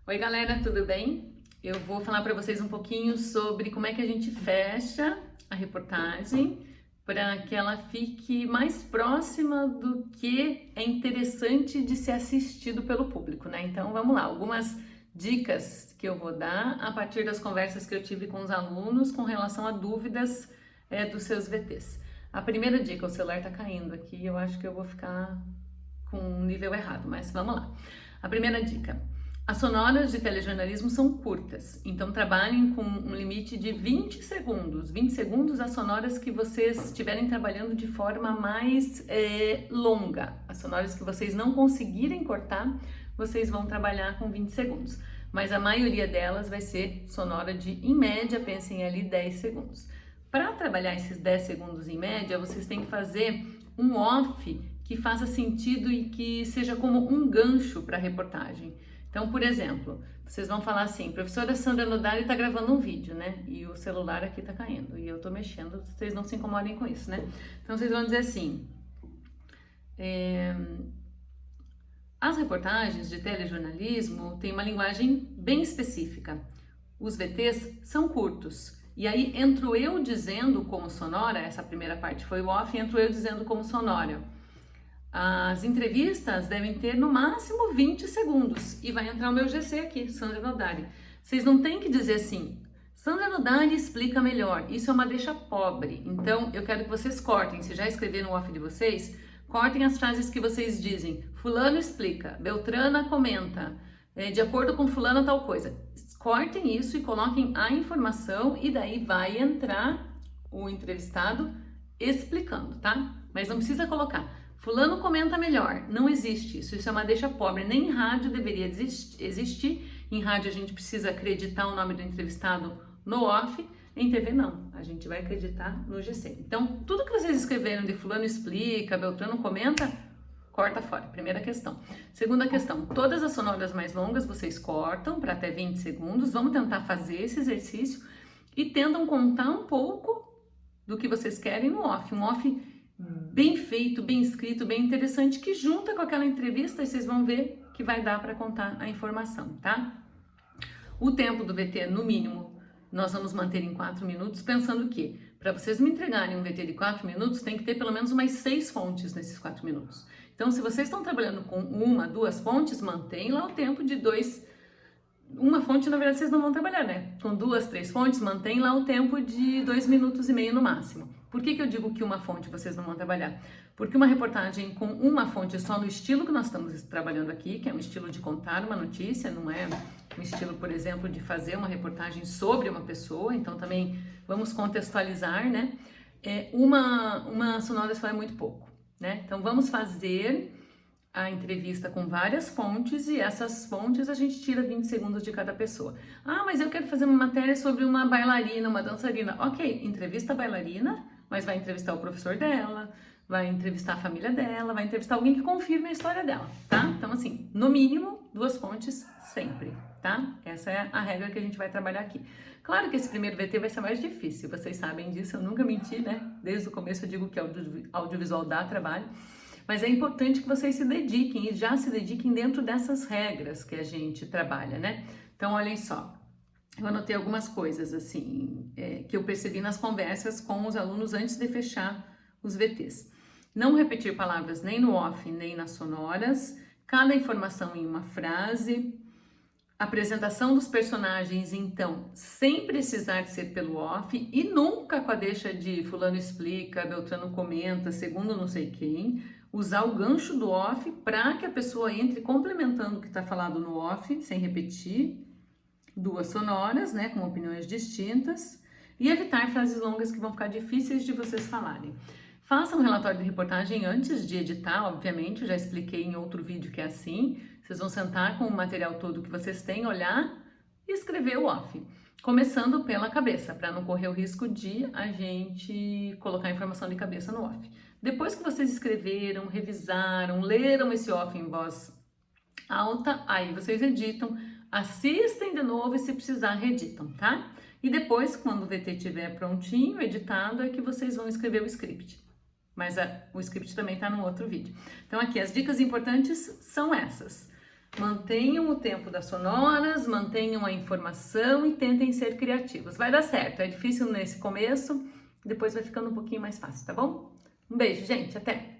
Oi galera, tudo bem? Eu vou falar para vocês um pouquinho sobre como é que a gente fecha a reportagem para que ela fique mais próxima do que é interessante de ser assistido pelo público, né? Então vamos lá, algumas dicas que eu vou dar a partir das conversas que eu tive com os alunos com relação a dúvidas dos seus VTs. A primeira dica, o celular tá caindo aqui, eu acho que eu vou ficar com um nível errado, mas vamos lá. A primeira dica. As sonoras de telejornalismo são curtas, então trabalhem com um limite de 20 segundos. 20 segundos as sonoras que vocês estiverem trabalhando de forma mais longa. As sonoras que vocês não conseguirem cortar, vocês vão trabalhar com 20 segundos. Mas a maioria delas vai ser sonora de, em média, pensem ali 10 segundos. Para trabalhar esses 10 segundos em média, vocês têm que fazer um off que faça sentido e que seja como um gancho para a reportagem. Então, por exemplo, vocês vão falar assim, professora Sandra Nodari está gravando um vídeo, né? E o celular aqui está caindo e eu estou mexendo, vocês não se incomodem com isso, né? Então, vocês vão dizer assim, as reportagens de telejornalismo têm uma linguagem bem específica. Os VTs são curtos. E aí entro eu dizendo como sonora, essa primeira parte foi o off, entro eu dizendo como sonora. As entrevistas devem ter no máximo 20 segundos e vai entrar o meu GC aqui, Sandra Nodari. Vocês não têm que dizer assim, Sandra Nodari explica melhor, isso é uma deixa pobre. Então eu quero que vocês cortem, se já escreveram no off de vocês, cortem as frases que vocês dizem. Fulano explica, Beltrana comenta, de acordo com fulano tal coisa. Cortem isso e coloquem a informação e daí vai entrar o entrevistado explicando, tá? Mas não precisa colocar. Fulano comenta melhor. Não existe isso. Isso é uma deixa pobre. Nem em rádio deveria existir. Em rádio a gente precisa acreditar o nome do entrevistado no off. Em TV não. A gente vai acreditar no GC. Então, tudo que vocês escreveram de fulano explica, Beltrano comenta, corta fora. Primeira questão. Segunda questão. Todas as sonoras mais longas vocês cortam para até 20 segundos. Vamos tentar fazer esse exercício e tentam contar um pouco do que vocês querem no off. Um off bem feito, bem escrito, bem interessante, que junta com aquela entrevista e vocês vão ver que vai dar para contar a informação, tá? O tempo do VT, no mínimo, nós vamos manter em 4 minutos, pensando que, para vocês me entregarem um VT de 4 minutos, tem que ter pelo menos umas 6 fontes nesses 4 minutos. Então, se vocês estão trabalhando com 1, 2 fontes, mantém lá o tempo de 2. Uma fonte, na verdade, vocês não vão trabalhar, né? Com 2, 3 fontes, mantém lá o tempo de 2 minutos e meio no máximo. Por que eu digo que uma fonte vocês não vão trabalhar? Porque uma reportagem com uma fonte só no estilo que nós estamos trabalhando aqui, que é um estilo de contar uma notícia, não é um estilo, por exemplo, de fazer uma reportagem sobre uma pessoa, então também vamos contextualizar, né? Uma sonora só é muito pouco, né? Então vamos fazer a entrevista com várias fontes e essas fontes a gente tira 20 segundos de cada pessoa. Ah, mas eu quero fazer uma matéria sobre uma bailarina, uma dançarina. Ok, entrevista a bailarina, mas vai entrevistar o professor dela, vai entrevistar a família dela, vai entrevistar alguém que confirme a história dela, tá? Então, assim, no mínimo, 2 fontes sempre, tá? Essa é a regra que a gente vai trabalhar aqui. Claro que esse primeiro VT vai ser mais difícil, vocês sabem disso, eu nunca menti, né? Desde o começo eu digo que audiovisual dá trabalho, mas é importante que vocês se dediquem e já se dediquem dentro dessas regras que a gente trabalha, né? Então, olhem só. Eu anotei algumas coisas, assim, que eu percebi nas conversas com os alunos antes de fechar os VTs. Não repetir palavras nem no off, nem nas sonoras, cada informação em uma frase, apresentação dos personagens, então, sem precisar ser pelo off e nunca com a deixa de fulano explica, Beltrano comenta, segundo não sei quem, usar o gancho do off para que a pessoa entre complementando o que está falado no off, sem repetir, 2 sonoras, né, com opiniões distintas, e evitar frases longas que vão ficar difíceis de vocês falarem. Faça um relatório de reportagem antes de editar, obviamente, eu já expliquei em outro vídeo que é assim. Vocês vão sentar com o material todo que vocês têm, olhar e escrever o off. Começando pela cabeça, para não correr o risco de a gente colocar a informação de cabeça no off. Depois que vocês escreveram, revisaram, leram esse off em voz alta, aí vocês editam, assistem de novo e se precisar reeditam, tá? E depois, quando o VT estiver prontinho, editado, é que vocês vão escrever o script. Mas o script também está no outro vídeo. Então aqui, as dicas importantes são essas. Mantenham o tempo das sonoras, mantenham a informação e tentem ser criativos. Vai dar certo, é difícil nesse começo, depois vai ficando um pouquinho mais fácil, tá bom? Um beijo, gente, até!